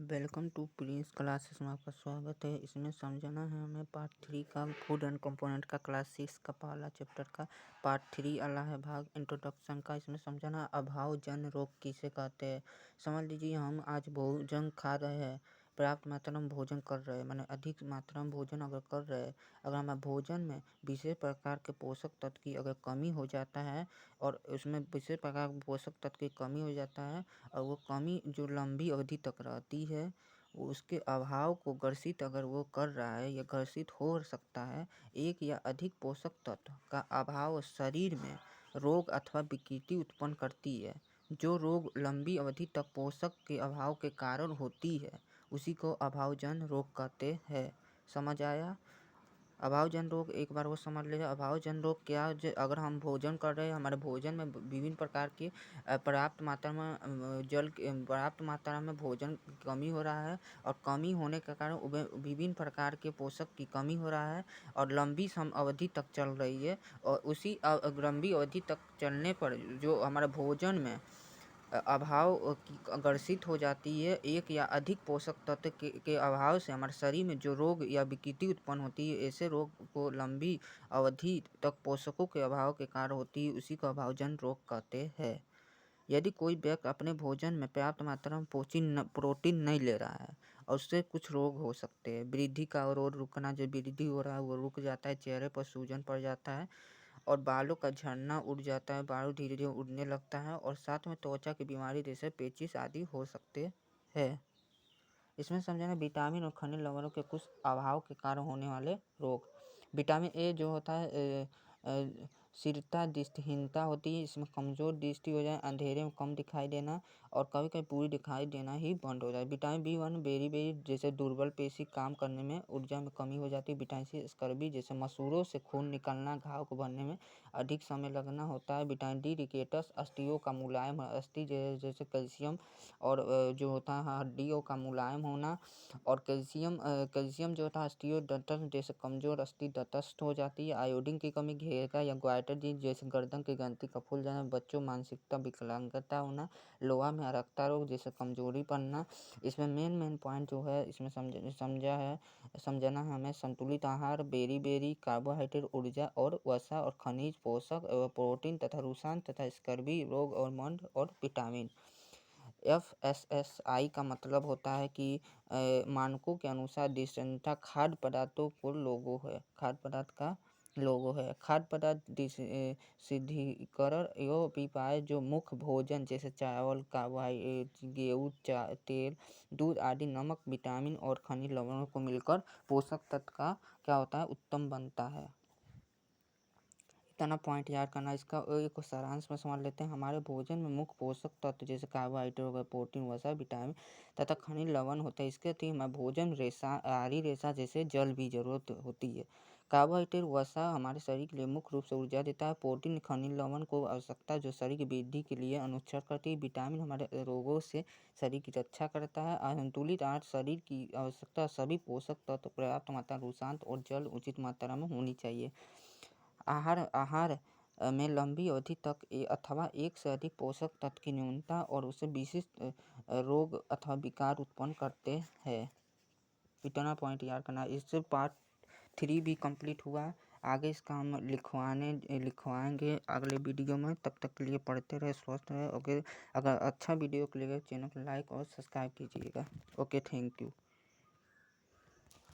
Welcome to Prince classes में आपका स्वागत है। इसमें समझना है हमें पार्ट 3 का फूड एंड कंपोनेंट का क्लास 6 का पहला चैप्टर का पार्ट 3 वाला है भाग इंट्रोडक्शन का। इसमें समझना अभाव जन रोग किसे कहते हैं। समझ लीजिए हम आज भोजन खा रहे हैं, पर्याप्त मात्रा में भोजन कर रहे हैं, माने अधिक मात्रा में भोजन अगर कर रहे हैं, अगर हमारे भोजन में विशेष प्रकार के पोषक तत्व की अगर कमी हो जाता है और उसमें विशेष प्रकार के पोषक तत्व की कमी हो जाता है और वो कमी जो लंबी अवधि तक रहती है, उसके अभाव को ग्रसित अगर वो कर रहा है या ग्रसित हो सकता है, एक या अधिक पोषक तत्व का अभाव शरीर में रोग अथवा विकृति उत्पन्न करती है। जो रोग लंबी अवधि तक पोषक के अभाव के कारण होती है उसी को अभावजन रोग कहते हैं। समझ आया? अभावजन रोग एक बार वो समझ लीजिए। अभावजन रोग क्या, अगर हम भोजन कर रहे हैं, हमारे भोजन में विभिन्न प्रकार के पर्याप्त मात्रा में पर्याप्त मात्रा में भोजन की कमी हो रहा है और कमी होने के कारण विभिन्न प्रकार के पोषक की कमी हो रहा है और लंबी अवधि तक चल रही है। और उसी लंबी अवधि तक चलने पर जो हमारे भोजन में अभाव की ग्रसित हो जाती है, एक या अधिक पोषक तत्व के अभाव से हमारे शरीर में जो रोग या विकृति उत्पन्न होती है, ऐसे रोग को लंबी अवधि तक पोषकों के अभाव के कारण होती है, उसी को अभावजन रोग कहते हैं। यदि कोई व्यक्ति अपने भोजन में पर्याप्त मात्रा में प्रोटीन नहीं ले रहा है और उससे कुछ रोग हो सकते हैं। वृद्धि का अवरोध रुकना, जो वृद्धि हो रहा है वो रुक जाता है, चेहरे पर सूजन पड़ जाता है और बालों का झड़ना उड़ जाता है, बाल धीरे धीरे उड़ने लगता है और साथ में त्वचा की बीमारी जैसे पेचिश आदि हो सकते हैं। इसमें समझना विटामिन और खनिज लवणों के कुछ अभाव के कारण होने वाले रोग। विटामिन ए जो होता है स्थिरता दृष्टिहीनता होती है, इसमें कमज़ोर दृष्टि हो जाए, अंधेरे में कम दिखाई देना और कभी कभी पूरी दिखाई देना ही बंद हो जाए। विटामिन B1 बेरी बेरी जैसे दुर्बल पेशी काम करने में ऊर्जा में कमी हो जाती है। विटामिन सी स्कर्वी जैसे मसूड़ों से खून निकलना, घाव को भरने में अधिक समय लगना होता है। विटामिन डी रिकेटस अस्थियों का मुलायम अस्थि जैसे कैल्शियम और जो होता है हड्डियों का मुलायम होना और कैल्शियम जो होता है अस्थियों तटस्थ जैसे कमजोर अस्थि तटस्थ हो जाती है। आयोडीन की कमी घेरका या ग्वाइटर जी जैसे गर्दन की ग्रंथि का फूल जाना, बच्चों मानसिकता विकलांगता होना, लोहा में अरक्ता रोग जैसे कमजोरी पड़ना। इसमें मेन पॉइंट जो है इसमें समझना है हमें संतुलित आहार, बेरी बेरी कार्बोहाइड्रेट, ऊर्जा और वसा और खनिज पोषक प्रोटीन तथा रुसान तथा स्कर्वी रोग और मंड और विटामिन। FSSAI का मतलब होता है कि मानकों के अनुसार दिशा खाद्य पदार्थों को लोगो है, खाद्य पदार्थ का लोगो है। खाद्य पदार्थ शुद्धिकरण एवं पिपाए जो मुख्य भोजन जैसे चावल, कार्बोहाइड्रेट, गेहूँ, तेल, दूध आदि, नमक, विटामिन और खनिज लवणों को मिलकर पोषक तत्व का क्या होता है, उत्तम बनता है। इतना पॉइंट याद करना। इसका एक सारांश में समझ लेते हैं। हमारे भोजन में मुख्य पोषक तत्व जैसे कार्बोहाइड्रेट हो गए, प्रोटीन, वसा, विटामिन तथा खनिज लवण होता है। इसके अतिरिक्त हमारे भोजन आहारी रेशा जैसे जल भी जरूरत होती है। कार्बोहाइड्रेट वसा हमारे शरीर के लिए मुख्य रूप से ऊर्जा देता है। प्रोटीन खनिज लवण को आवश्यकता जो शरीर की वृद्धि के लिए अनुच्छेद करती है। विटामिन हमारे रोगों से शरीर की रक्षा करता है। असंतुलित आहार शरीर की आवश्यकता सभी पोषक तत्व पर्याप्त मात्रा रुशांत और जल उचित मात्रा में होनी चाहिए। आहार में लंबी अवधि तक अथवा एक से अधिक पोषक तत्व की न्यूनता और उससे विशिष्ट रोग अथवा विकार उत्पन्न करते हैं। इतना पॉइंट याद करना। इससे पार्ट 3 भी कंप्लीट हुआ। आगे इसका हम लिखवाएंगे अगले वीडियो में। तब तक के लिए पढ़ते रहे, स्वस्थ रहे। ओके, अगर अच्छा वीडियो के लिए चैनल को लाइक और सब्सक्राइब कीजिएगा। Okay, thank you.